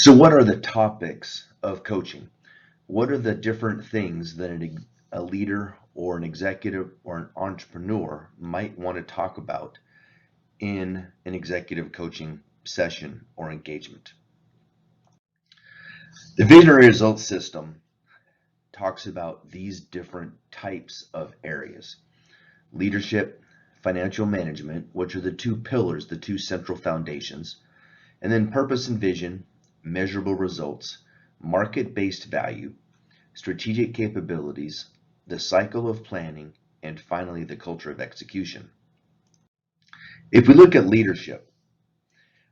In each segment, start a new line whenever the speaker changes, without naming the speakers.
So what are the topics of coaching? What are the different things that a leader or an executive or an entrepreneur might want to talk about in an executive coaching session or engagement? The visionary results system talks about these different types of areas. Leadership, financial management, which are the two pillars, the two central foundations, and then purpose and vision, measurable results, market-based value, strategic capabilities, the cycle of planning, and finally the culture of execution. If we look at leadership,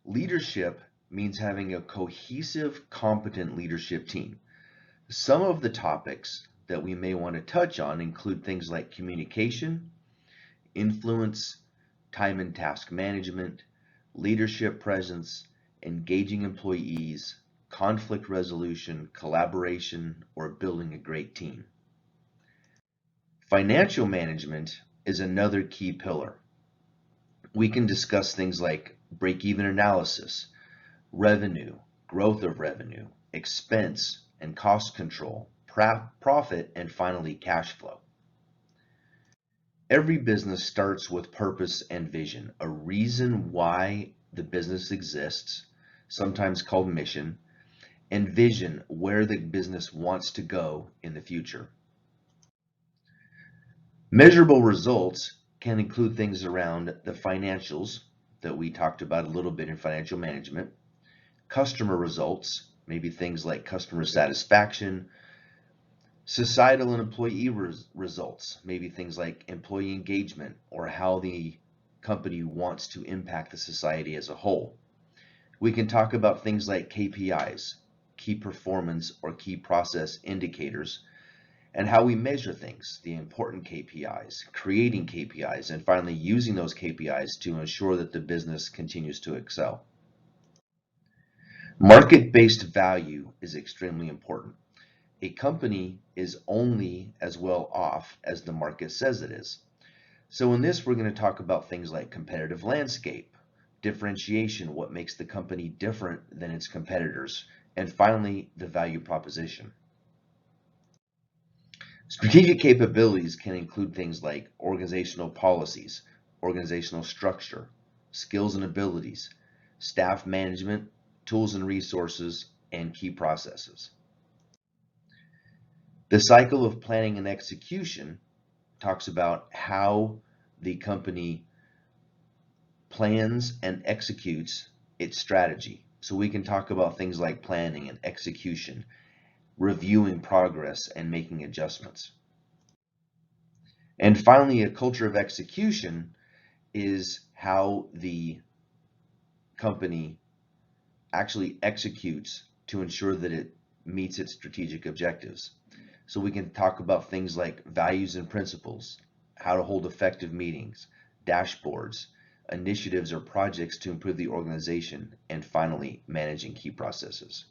leadership means having a cohesive, competent leadership team. Some of the topics that we may want to touch on include things like communication, influence, time and task management, leadership presence, engaging employees, conflict resolution, collaboration, or building a great team. Financial management is another key pillar. We can discuss things like break-even analysis, revenue, growth of revenue, expense and cost control, profit, and finally cash flow. Every business starts with purpose and vision, a reason why the business exists, sometimes called mission, and vision, where the business wants to go in the future. Measurable results can include things around the financials that we talked about a little bit in financial management, customer results, maybe things like customer satisfaction, societal and employee results, maybe things like employee engagement or how the company wants to impact the society as a whole. We can talk about things like KPIs, key performance or key process indicators, and how we measure things, the important KPIs, creating KPIs, and finally using those KPIs to ensure that the business continues to excel. Market-based value is extremely important. A company is only as well off as the market says it is. So in this, we're going to talk about things like competitive landscape, differentiation, what makes the company different than its competitors, and finally, the value proposition. Strategic capabilities can include things like organizational policies, organizational structure, skills and abilities, staff management, tools and resources, and key processes. The cycle of planning and execution talks about how the company plans and executes its strategy. So we can talk about things like planning and execution, reviewing progress and making adjustments. And finally, a culture of execution is how the company actually executes to ensure that it meets its strategic objectives. So we can talk about things like values and principles, how to hold effective meetings, dashboards, initiatives or projects to improve the organization, and finally, managing key processes.